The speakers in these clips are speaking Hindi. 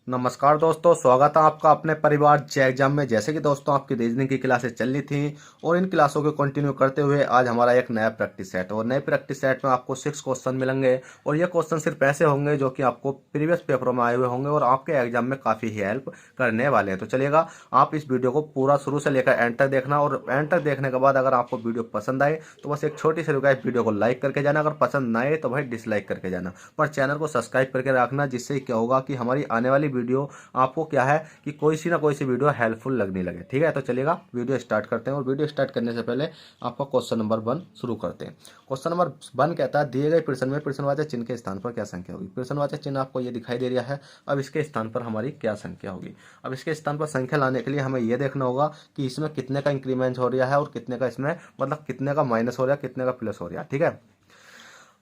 नमस्कार दोस्तों, स्वागत है आपका अपने परिवार जे एग्जाम में। जैसे कि दोस्तों आपकी रीजनिंग की क्लासेस चल रही थी और इन क्लासों को कंटिन्यू करते हुए आज हमारा एक नया प्रैक्टिस सेट और नए प्रैक्टिस सेट में आपको 6 क्वेश्चन मिलेंगे और ये क्वेश्चन सिर्फ ऐसे होंगे जो कि आपको प्रीवियस पेपरों में आए हुए होंगे और आपके एग्जाम में काफ़ी हेल्प करने वाले हैं। तो चलिएगा, आप इस वीडियो को पूरा शुरू से लेकर एंड तक देखना और एंड तक देखने के बाद अगर आपको वीडियो पसंद आए तो बस एक छोटी सी रिक्वेस्ट, वीडियो को लाइक करके जाना। अगर पसंद ना आए तो भाई डिसलाइक करके जाना, पर चैनल को सब्सक्राइब करके रखना, जिससे क्या होगा कि हमारी आने वाली वीडियो आपको क्या है कि कोई सी ना कोई सी वीडियो हेल्पफुल लगने लगे। ठीक है, तो चलिएगा वीडियो स्टार्ट करते हैं। और वीडियो स्टार्ट करने से पहले आपका क्वेश्चन नंबर 1 शुरू करते हैं। क्वेश्चन नंबर 1 कहता है, दिए गए प्रश्न में प्रश्नवाचक चिन्ह के स्थान पर क्या संख्या होगी। प्रश्नवाचक चिन्ह आपको ये दिखाई दे रहा है। अब इसके स्थान पर हमारी क्या संख्या होगी। अब इसके स्थान पर संख्या लाने के लिए हमें यह देखना होगा कि इसमें कितने का इंक्रीमेंट हो रहा है और कितने का इसमें मतलब कितने का माइनस हो रहा है, कितने का प्लस हो रहा है। ठीक है,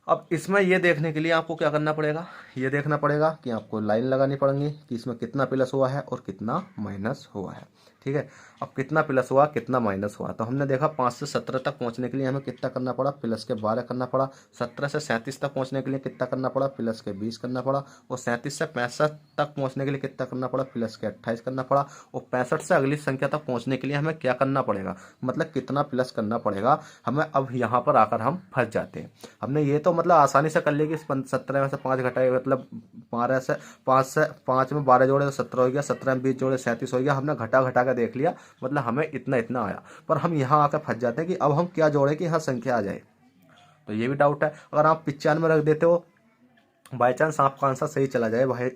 अब इसमें ये देखने के लिए आपको क्या करना पड़ेगा, ये देखना पड़ेगा कि आपको लाइन लगानी पड़ेगी कि इसमें कितना प्लस हुआ है और कितना माइनस हुआ है। ठीक है, अब कितना प्लस हुआ कितना माइनस हुआ, तो हमने देखा 5 से 17 तक पहुंचने के लिए हमें कितना करना पड़ा, प्लस के 12 करना पड़ा। 17 से 37 तक पहुंचने के लिए कितना करना पड़ा, प्लस के 20 करना पड़ा। और 37 से 65 तक पहुंचने के लिए कितना करना पड़ा, प्लस के 28 करना पड़ा। और 65 से अगली संख्या तक पहुंचने के लिए हमें क्या करना पड़ेगा, मतलब कितना प्लस करना पड़ेगा हमें। अब यहाँ पर आकर हम फंस जाते हैं। हमने ये तो मतलब आसानी से कर लिया कि 17 में से 5 घटाए, मतलब 12 से 5 में 12 जोड़े तो 17 हो गया, 17 में 20 जोड़े 37 हो गया। हमने घटा घटा कर देख लिया, मतलब हमें इतना इतना आया। पर हम यहाँ आकर फंस जाते हैं कि अब हम क्या जोड़े कि यहाँ संख्या आ जाए। तो ये भी डाउट है। अगर आप 95 रख देते हो, बाई चांस आपका आंसर सही चला जाए, भाई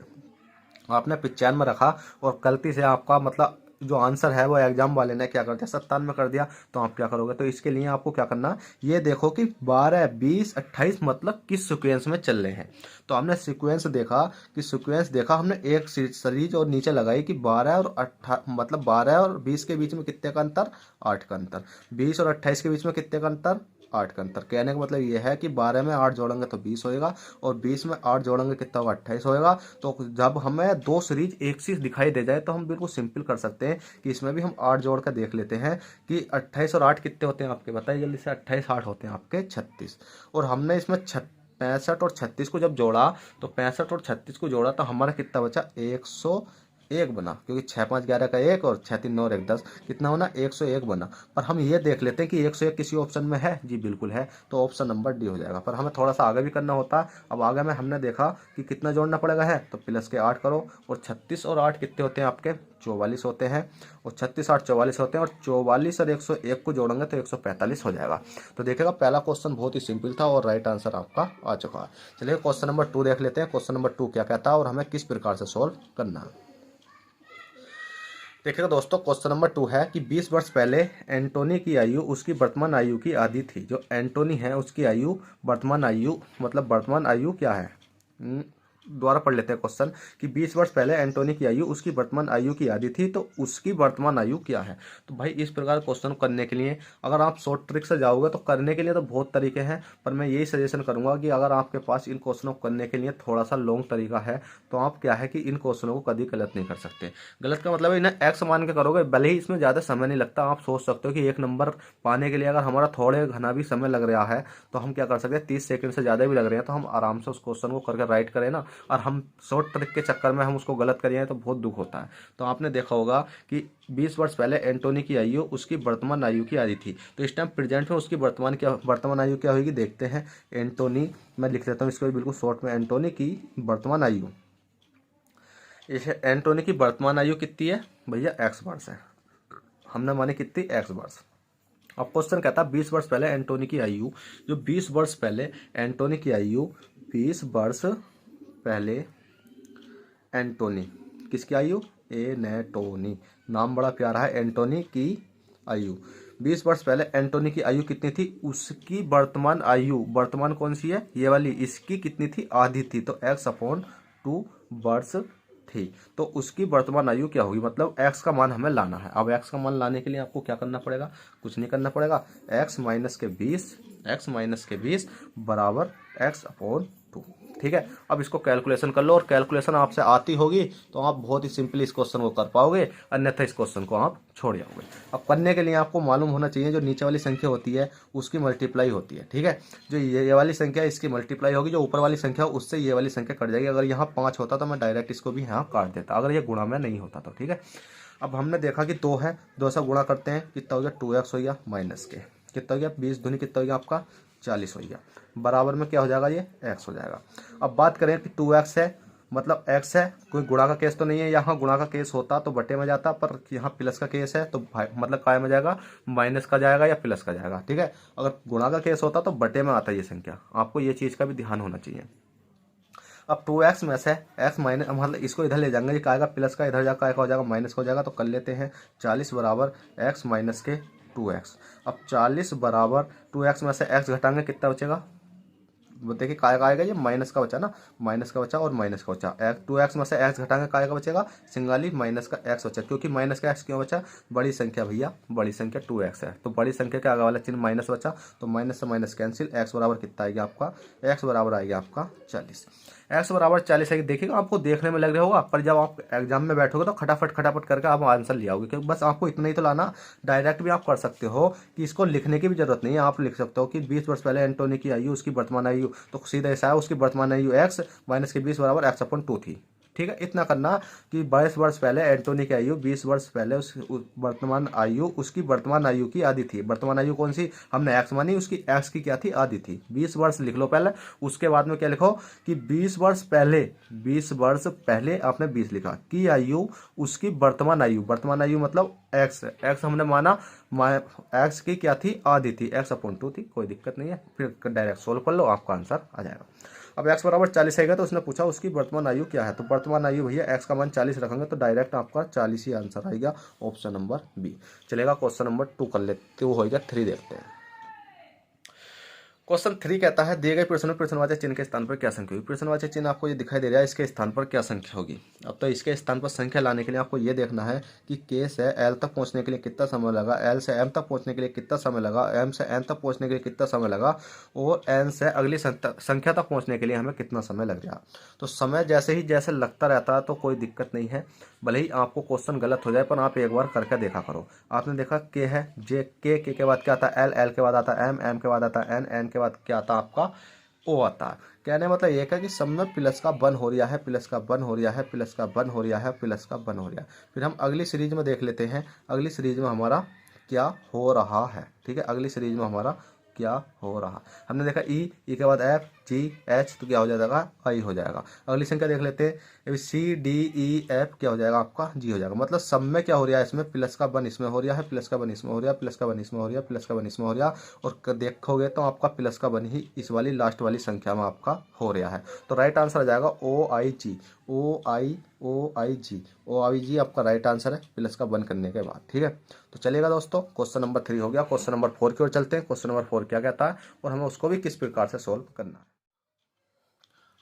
आपने 95 रखा और गलती से आपका मतलब जो आंसर है वो एग्जाम वाले ने क्या कर दिया, 97 कर दिया, तो आप क्या करोगे। तो इसके लिए आपको क्या करना, ये देखो कि 12, 20, 28 मतलब किस सीक्वेंस में चल रहे हैं। तो हमने सीक्वेंस देखा कि सीक्वेंस देखा हमने एक सीरीज और नीचे लगाई कि 12 और 18 मतलब 12 और 20 के बीच में कितने का अंतर, 8 का अंतर। 20 और 28 के बीच में कितने का अंतर, 8 का अंतर। कहने का मतलब ये है कि 12 में 8 जोड़ेंगे तो 20 होएगा और 20 में 8 जोड़ेंगे कितना होगा, 28 होएगा। तो जब हमें दो सीरीज एक सी दिखाई दे जाए तो हम बिल्कुल सिंपल कर सकते हैं कि इसमें भी हम 8 जोड़ कर देख लेते हैं कि 28 और 8 कितने होते हैं आपके, बताइए जल्दी से। 28 8 होते हैं आपके 36। और हमने इसमें 65 और 36 को जब जोड़ा तो 65 और 36 को जोड़ा तो हमारा कितना बचा, 101 बना, क्योंकि 6 5 11 का 1 और 6 3 9 और 1 10, कितना बना, 101 बना। पर हम ये देख लेते हैं कि 101 किसी ऑप्शन में है, जी बिल्कुल है, तो ऑप्शन नंबर डी हो जाएगा। पर हमें थोड़ा सा आगे भी करना होता है। अब आगे में हमने देखा कि कितना जोड़ना पड़ेगा है, तो प्लस के 8 करो। और 36 और 8 कितने होते हैं आपके, 44 होते हैं। और 36 8 44 होते हैं, और 44 और 101 को जोड़ेंगे तो 145 हो जाएगा। तो देखिएगा, पहला क्वेश्चन बहुत ही सिंपल था और राइट आंसर आपका आ चुका है। चलिए क्वेश्चन नंबर 2 देख लेते हैं। क्वेश्चन नंबर 2 क्या कहता है और हमें किस प्रकार से सोल्व करना है। देखिएगा दोस्तों, क्वेश्चन नंबर 2 है कि 20 वर्ष पहले एंटोनी की आयु उसकी वर्तमान आयु की आधी थी। जो एंटोनी है उसकी आयु, वर्तमान आयु मतलब वर्तमान आयु क्या है, दोबारा पढ़ लेते हैं क्वेश्चन कि 20 वर्ष पहले एंटोनी की आयु उसकी वर्तमान आयु की आधी थी, तो उसकी वर्तमान आयु क्या है। तो भाई इस प्रकार क्वेश्चन करने के लिए अगर आप शॉर्ट ट्रिक से जाओगे तो करने के लिए तो बहुत तरीके हैं, पर मैं यही सजेशन करूंगा कि अगर आपके पास इन क्वेश्चनों को करने के लिए थोड़ा सा लॉन्ग तरीका है तो आप क्या है कि इन क्वेश्चनों को कभी गलत नहीं कर सकते। गलत का मतलब इन्हें एक्स मान के करोगे, भले ही इसमें ज़्यादा समय नहीं लगता। आप सोच सकते हो कि एक नंबर पाने के लिए अगर हमारा थोड़े घना भी समय लग रहा है तो हम क्या कर सकते हैं, 30 सेकंड से ज़्यादा भी लग रहे हैं तो हम आराम से उस क्वेश्चन को करके राइट करें ना। और हम शॉर्ट ट्रिक के चक्कर में हम उसको गलत करिए तो बहुत दुख होता है। तो आपने देखा होगा कि 20 वर्ष पहले एंटोनी की आयु उसकी वर्तमान आयु की आधी थी, तो इस टाइम प्रेजेंट में उसकी वर्तमान आयु क्या होगी, देखते हैं। एंटोनी, मैं लिख देता हूँ इसको बिल्कुल शॉर्ट में, एंटोनी की वर्तमान आयु। एंटोनी की वर्तमान आयु कितनी है भैया, एक्स वर्ष है। हमने मानी कितनी, एक्स वर्ष। अब क्वेश्चन कहता है 20 वर्ष पहले एंटोनी की आयु, जो 20 वर्ष पहले एंटोनी की आयु, 20 वर्ष पहले एंटोनी, किसकी आयु, एनेटोनी, नाम बड़ा प्यारा है, एंटोनी की आयु। 20 वर्ष पहले एंटोनी की आयु कितनी थी, उसकी वर्तमान आयु, वर्तमान कौन सी है, ये वाली, इसकी कितनी थी, आधी थी, तो x/2 वर्ष थी। तो उसकी वर्तमान आयु क्या होगी, मतलब x का मान हमें लाना है। अब x का मान लाने के लिए आपको क्या करना पड़ेगा, कुछ नहीं करना पड़ेगा, x - के 20 बराबर x/2। ठीक है। अब इसको कैलकुलेशन कर लो, और कैलकुलेशन आपसे आती होगी तो आप बहुत ही सिंपली इस क्वेश्चन को कर पाओगे, अन्यथा इस क्वेश्चन को आप छोड़ जाओगे। अब करने के लिए आपको मालूम होना चाहिए जो नीचे वाली संख्या होती है उसकी मल्टीप्लाई होती है, ठीक है। जो ये वाली संख्या है इसकी मल्टीप्लाई होगी, जो ऊपर वाली संख्या है उससे ये वाली संख्या कट जाएगी। अगर यहाँ 5 होता तो मैं डायरेक्ट इसको भी यहाँ काट देता, अगर ये गुणा में नहीं होता तो, ठीक है। अब हमने देखा कि 2 है, 2 से गुणा करते हैं, कितना हो गया 2x हो गया, माइनस के कितना हो गया 20 दूनी कितना हो गया आपका 40 हो गया, बराबर में क्या हो जाएगा ये x हो जाएगा। अब बात करें कि 2x है मतलब x है, कोई गुणा का केस तो नहीं है, यहाँ गुणा का केस होता तो बटे में जाता, पर यहाँ प्लस का केस है तो मतलब काय में जाएगा, माइनस का जाएगा या प्लस का जाएगा, ठीक है। अगर गुणा का केस होता तो बटे में आता ये संख्या, आपको ये चीज़ का भी ध्यान होना चाहिए। अब 2x में से x माइनस मतलब इसको इधर ले जाएंगे, ये का आएगा प्लस का, इधर जाकर हो जाएगा माइनस का हो जाएगा, तो कर लेते हैं 40 बराबर x माइनस के 2x। अब 40 बराबर 2x में से x घटाएंगे कितना बचेगा, वो देखिए काय का आएगा, ये माइनस का बचा ना, माइनस का बचा और माइनस का बचा, 2x में से x घटाएंगे काय का बचेगा, सिंगली माइनस का x बचा, क्योंकि माइनस का x क्यों बचा, बड़ी संख्या भैया, बड़ी संख्या 2x है तो बड़ी संख्या के आगे वाला चिन्ह माइनस बचा, तो माइनस से माइनस कैंसिल, x बराबर कितना आएगा आपका, x बराबर आएगा आपका 40। x बराबर 40 है, देखिएगा आपको देखने में लग रहा होगा, पर जब आप एग्जाम में बैठोगे तो खटाफट खटाफट करके आप आंसर ले आओगे, क्योंकि बस आपको इतना ही तो लाना। डायरेक्ट भी आप कर सकते हो कि इसको लिखने की भी जरूरत नहीं है, आप लिख सकते हो कि 20 वर्ष पहले एंटोनी की आयु उसकी वर्तमान आयु, तो सीधा ऐसा है उसकी वर्तमान आयु x माइनस के 20 बराबर x/2 थी, ठीक है। इतना करना कि 22 वर्ष पहले एंटोनी की आयु 20 वर्ष पहले वर्तमान आयु उसकी वर्तमान आयु की आधी थी। वर्तमान आयु कौन सी हमने एक्स मानी, उसकी एक्स की क्या थी, आधी थी। 20 वर्ष लिख लो पहले, उसके बाद में क्या लिखो कि 20 वर्ष पहले आपने 20 लिखा की आयु उसकी वर्तमान आयु मतलब एक्स हमने माना, एक्स की क्या थी, आधी थी, x/2 थी, कोई दिक्कत नहीं है। फिर डायरेक्ट सोल्व कर लो, आपका आंसर आ जाएगा। अब x बराबर 40 आएगा तो उसने पूछा उसकी वर्तमान आयु क्या है, तो वर्तमान आयु भैया x का मान 40 रखेंगे तो डायरेक्ट आपका 40 ही आंसर आएगा, ऑप्शन नंबर बी। चलेगा क्वेश्चन नंबर 2 कर लेते, वो होगा 3 देखते हैं। क्वेश्चन 3 कहता है दिए गए प्रश्न में प्रश्नवाचक चिन्ह के स्थान पर क्या संख्या होगी। प्रश्नवाचक चिन्ह आपको ये दिखाई दे रहा है, इसके स्थान पर क्या संख्या होगी। अब तो इसके स्थान पर संख्या लाने के लिए आपको ये देखना है कि k से l तक पहुंचने के लिए कितना समय लगा, l से m तक पहुंचने के लिए कितना समय लगा, m से n तक पहुंचने के लिए कितना समय लगा, और n से अगली संख्या तक पहुंचने के लिए हमें कितना समय लग गया। तो समय जैसे लगता रहता है तो कोई दिक्कत नहीं है, भले ही आपको क्वेश्चन गलत हो जाए पर आप एक बार करके देखा करो। आपने देखा k है, k के बाद क्या आता है l के बाद आता है m के बाद आता है n के बाद क्या आता है आपका o आता है। कहने मतलब ये है कि सब में प्लस का बन हो रहा है, प्लस का बन हो रहा है, प्लस का बन हो रहा है, प्लस का बन हो रहा है। फिर हम अगली सीरीज में देख लेते हैं, अगली सीरीज में हमारा क्या हो रहा है, ठीक है। अगली सीरीज में हमारा क्या हो रहा, हमने देखा ई के बाद एफ जी एच, तो क्या हो जाएगा आई हो जाएगा। अगली संख्या देख लेते हैं, सी डी ई एफ क्या हो जाएगा आपका जी हो जाएगा। मतलब सब में क्या हो रहा है, इसमें प्लस का बन इसमें हो रहा है, प्लस का बन इसमें हो रहा है, प्लस का बन इसमें हो रहा है, प्लस का बन इसमें हो रहा है, और देखोगे तो आपका प्लस का बन ही इस वाली लास्ट वाली संख्या में आपका हो रहा है। तो राइट आंसर आ जाएगा ओ आई जी आपका राइट आंसर है प्लस का बन करने के बाद, ठीक है। तो चलेगा दोस्तों, क्वेश्चन नंबर 3 हो गया। क्वेश्चन नंबर 4 की ओर चलते हैं। क्वेश्चन नंबर 4 क्या कहता है और हमें उसको भी किस प्रकार से सोल्व करना है।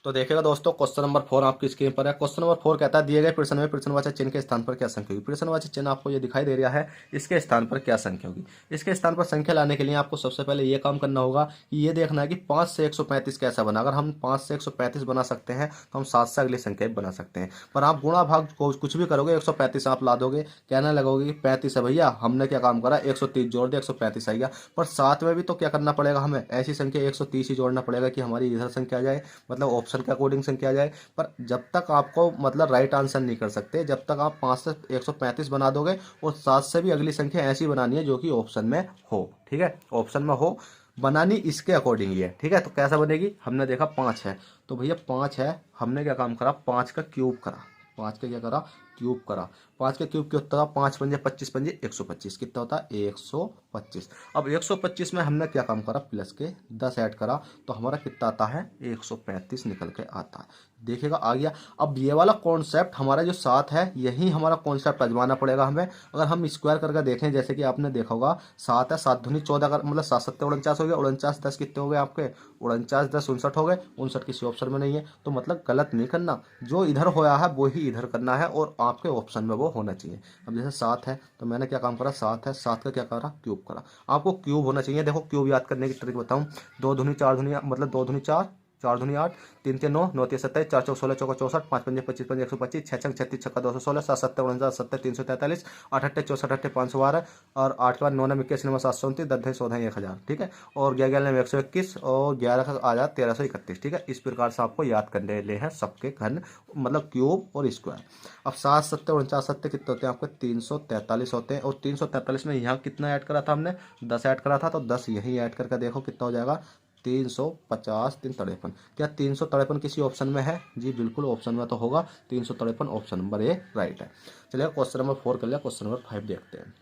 तो देखिएगा दोस्तों, क्वेश्चन नंबर 4 आपकी स्क्रीन पर है। क्वेश्चन नंबर 4 कहता है दिए गए प्रश्न में प्रश्नवाचक चिन्ह के स्थान पर क्या संख्या होगी। प्रश्नवाचक चिन्ह आपको ये दिखाई दे रहा है, इसके स्थान पर क्या संख्या होगी। इसके स्थान पर संख्या लाने के लिए आपको सबसे पहले ये काम करना होगा कि ये देखना है कि 5 से 135 कैसा बना। अगर हम 5 से 135 बना सकते हैं तो हम 7 से अगली संख्या बना सकते हैं। पर आप गुणा भाग कुछ भी करोगे 135 आप ला दोगे, कहने लगोगे 35 है भैया, हमने क्या काम करा 130 जोड़ दिया 135 आएगा। पर साथ में भी तो क्या करना पड़ेगा, हमें ऐसी संख्या 130 ही जोड़ना पड़ेगा कि हमारी इधर संख्या आ जाए, मतलब ऑप्शन के अकॉर्डिंग संख्या आ जाए। पर जब तक आपको मतलब राइट आंसर नहीं कर सकते, जब तक आप 5 से 135 बना दोगे और 7 से भी अगली संख्या ऐसी बनानी है जो कि ऑप्शन में हो, ठीक है, ऑप्शन में हो, बनानी इसके अकॉर्डिंग ही है, ठीक है। तो कैसा बनेगी, हमने देखा 5 है तो भैया 5 है, हमने क्या काम करा 5 का क्यूब करा, 5 का क्या करा क्यूब करा। 5 का क्यूब क्या होता है, 5 पंजे 25 पंजे 125, कितना होता है 125। अब 125 में हमने क्या काम करा प्लस के 10 ऐड करा तो हमारा कितना आता है 135 निकल के आता है। देखिएगा आ गया। अब ये वाला कॉन्सेप्ट हमारा जो 7 है यही हमारा कॉन्सेप्ट आजमाना पड़ेगा हमें। अगर हम स्क्वायर करके देखें, जैसे कि आपने देखा होगा 7 है, 7 दूनी 14 का मतलब 7 7 49 हो गया, 49 10 कितने हो गए आपके 49 10 59 हो गए, 59 किसी ऑप्शन में नहीं है। तो मतलब गलत नहीं करना, जो इधर होया है वो ही इधर करना है और आपके ऑप्शन में वो होना चाहिए। अब जैसे 7 है तो मैंने क्या काम करा 7 है, 7 का क्या करा क्यूब करा। आपको क्यूब होना चाहिए। देखो क्यूब याद करने की ट्रिक बताऊं, 2 दूनी 4 दूनी मतलब 2 दूनी 4 4 दूनी 8, 3 3 9, 9 3 27, 4 4 16, चौका 64, 5 5 25 5 125, 6 6 36 छक्का 216, 7 7 49 70 343, 8 8 64 8 512 और 8 के बाद 9 9 21 9 729, 10 14 1000, ठीक है। और 11 11 121 और 11 का आ जाए 1331, ठीक है। इस प्रकार से आपको याद करने ले हैं सबके घन, मतलब क्यूब और स्क्वायर। अब 7 7 49 7 कितने होते हैं आपके 343 होते हैं, और 343 में यहाँ कितना ऐड करा था हमने, 10 ऐड करा था, तो 10 यही ऐड करके देखो कितना हो जाएगा 350 353। क्या 353 किसी ऑप्शन में है? जी बिल्कुल ऑप्शन में तो होगा, 353 ऑप्शन नंबर ए राइट है। चलिए क्वेश्चन नंबर 4 कर लिया, क्वेश्चन नंबर 5 देखते हैं।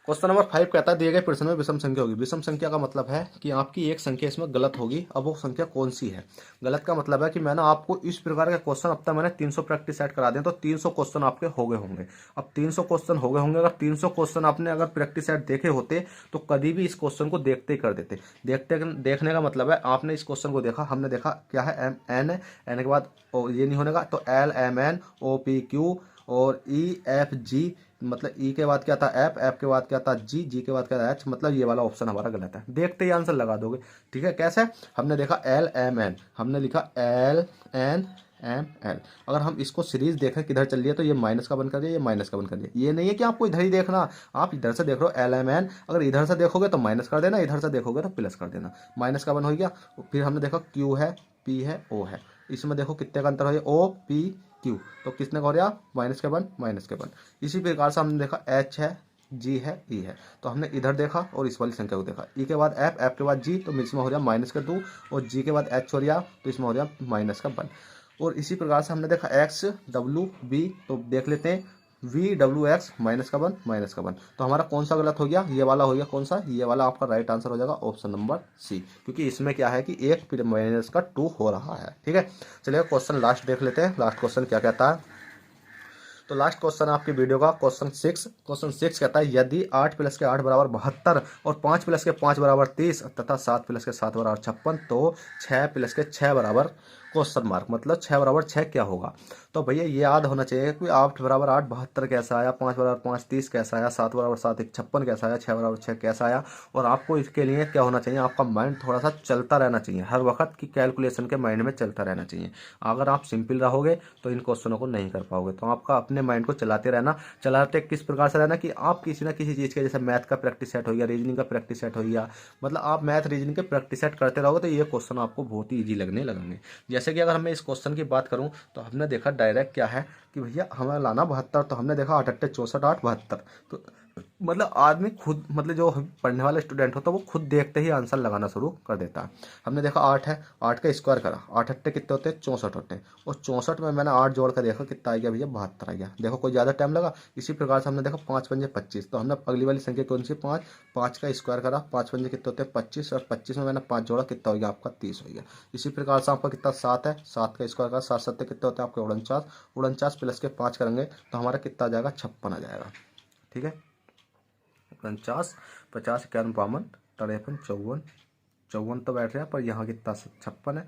क्वेश्चन नंबर 5 कहता है दिए गए प्रश्न में विषम संख्या होगी। विषम संख्या का मतलब है कि आपकी एक संख्या इसमें गलत होगी। अब वो संख्या कौन सी है? गलत का मतलब है कि मैंने आपको इस प्रकार के क्वेश्चन, अब तक मैंने 300 प्रैक्टिस सेट करा दिए, तो 300 क्वेश्चन आपके हो गए होंगे। अब 300 क्वेश्चन हो गए होंगे, अगर 300 क्वेश्चन आपने अगर प्रैक्टिस सेट देखे होते तो कभी भी इस क्वेश्चन को देखते ही कर देते। देखने का मतलब है आपने इस क्वेश्चन को देखा, हमने देखा क्या है एम एन है, एन के बाद ये नहीं होने का, तो L M N O P Q और ई एफ जी, मतलब ई के बाद क्या था एफ, एफ के बाद क्या था जी, जी के बाद क्या था एच, मतलब ये वाला ऑप्शन हमारा गलत है। देखते ही आंसर लगा दोगे, ठीक है। कैसे? हमने देखा एल एम एन, हमने लिखा एल एन एम एल। अगर हम इसको सीरीज देखें किधर चल रही है, तो ये माइनस का बन कर दिया, ये माइनस का बन कर दिया। ये नहीं है कि आपको इधर ही देखना, आप इधर से देख रहे हो एल एम एन, अगर इधर से देखोगे तो माइनस कर देना, इधर से देखोगे तो प्लस कर देना। माइनस का बन हो गया। फिर हमने देखा क्यू है, पी है, ओ है, इसमें देखो कितने का अंतर हो गया, ओ पी क्यू, तो किसने का हो रहा माइनस के वन, माइनस के वन। इसी प्रकार से हमने देखा एच है, जी है, ई है, तो हमने इधर देखा और इस वाली संख्या को देखा। ई के बाद एफ, एफ के बाद जी, तो इसमें हो रहा माइनस का 2, और जी के बाद एच हो रहा, तो इसमें हो रहा माइनस का 1। और इसी प्रकार से हमने देखा एक्स डब्ल्यू बी, तो देख लेते हैं वी डब्ल्यू एक्स, माइनस का 1 माइनस का 1। तो हमारा कौन सा गलत हो गया? ये वाला हो गया। कौन सा? ये वाला आपका राइट आंसर हो जाएगा ऑप्शन नंबर सी, क्योंकि इसमें क्या है कि 1 फिर माइनस का 2 हो रहा है, ठीक है। चलिए क्वेश्चन लास्ट देख लेते हैं, लास्ट क्वेश्चन क्या कहता है। तो लास्ट क्वेश्चन आपकी वीडियो का क्वेश्चन 6 कहता है यदि 8 प्लस के 8 बराबर 72 और 5 प्लस के 5 बराबर 30 तथा 7 प्लस के 7 बराबर 56, तो 6 प्लस के 6 बराबर क्वेश्चन मार्क, मतलब 6 बराबर 6 क्या होगा? तो भैया ये याद होना चाहिए कि 8 बराबर 8 72 कैसा आया, 5 बराबर 5 30 कैसा आया, 7 बराबर 7 56 कैसा आया, 6 बराबर 6 कैसा आया। और आपको इसके लिए क्या होना चाहिए, आपका माइंड थोड़ा सा चलता रहना चाहिए, हर वक्त की कैलकुलेशन के माइंड में चलता रहना चाहिए। अगर आप सिंपल रहोगे तो इन क्वेश्चनों को नहीं कर पाओगे। तो आपका अपने माइंड को चलाते रहना। चलाते किस प्रकार से रहना कि आप किसी ना किसी चीज़ के, जैसे मैथ का प्रैक्टिस सेट हो गया, रीजनिंग का प्रैक्टिस सेट हो गया, मतलब आप मैथ रीजनिंग के प्रैक्टिस सेट करते रहोगे तो ये क्वेश्चन आपको बहुत ही ईजी लगने लगेंगे। जैसे कि अगर मैं इस क्वेश्चन की बात करूं तो हमने देखा डायरेक्ट क्या है कि भैया हमें लाना 72, तो हमने देखा 8 8 64 8 72, तो मतलब आदमी खुद, मतलब जो पढ़ने वाला स्टूडेंट होता है वो खुद देखते ही आंसर लगाना शुरू कर देता है। हमने देखा 8 है, 8 का स्क्वायर करा, 8 8 कितने होते हैं 64 होते हैं, और 64 में मैंने 8 जोड़ कर देखा कितना आ गया भैया 72 आ गया। देखो कोई ज़्यादा टाइम लगा। इसी प्रकार से हमने देखा 5 पंजे 25, तो हमने अगली वाली संख्या कौन सी 5, 5 का स्क्वायर करा, 5 पंजे कितने होते हैं 25, और 25 में मैंने 5 जोड़ा कितना हो गया आपका 30 हो गया। इसी प्रकार से आपका कितना 7 है, 7 का स्क्वायर करा, 7 7 कितने होते हैं आपके 49, 49 प्लस के 5 करेंगे तो हमारा कितना आ जाएगा 56 आ जाएगा, ठीक है। 49 50 51 52 53 54 54 तो बैठ रहे हैं, पर यहाँ कितना 56 है।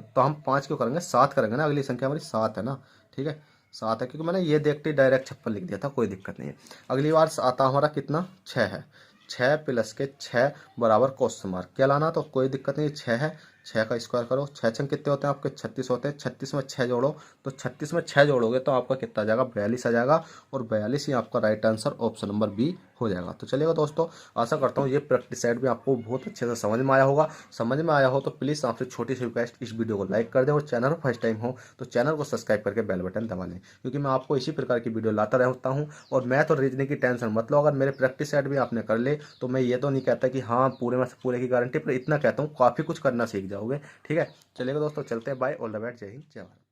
तो हम 5 क्यों करेंगे, 7 करेंगे ना, अगली संख्या हमारी 7 है ना, ठीक है 7 है, क्योंकि मैंने ये देखते ही डायरेक्ट 56 लिख दिया था, कोई दिक्कत नहीं है। अगली बार आता हमारा कितना 6 है, 6 प्लस के 6 बराबर क्वेश्चन मार्क, क्या लाना, तो कोई दिक्कत नहीं, 6 है, 6 का स्क्वायर करो, 6 छंग कितने होते हैं आपके 36 होते हैं, 36 में 6 जोड़ो, तो 36 में 6 जोड़ोगे तो आपका कितना आ जाएगा 42 आ जाएगा, और 42 ही आपका right answer option number B हो जाएगा। तो चलिएगा दोस्तों, आशा करता हूँ ये प्रैक्टिस सेट भी आपको बहुत अच्छे से समझ में आया होगा। समझ में आया हो तो प्लीज़ आपसे छोटी सी रिक्वेस्ट, इस वीडियो को लाइक कर दें, और चैनल पर फर्स्ट टाइम हो तो चैनल को सब्सक्राइब करके बेल बटन दबा लें, क्योंकि मैं आपको इसी प्रकार की वीडियो लाता रहता हूँ। और मैथ और रीजनिंग की टेंशन मत लो, अगर मेरे प्रैक्टिस सेट भी आपने कर ले तो मैं ये तो नहीं कहता कि हाँ पूरे में से पूरे की गारंटी, पर इतना कहता हूँ काफ़ी कुछ करना सीख जाओगे, ठीक है। चलिएगा दोस्तों, चलते हैं, बाय, ऑल द बेस्ट, जय हिंद जय भारत।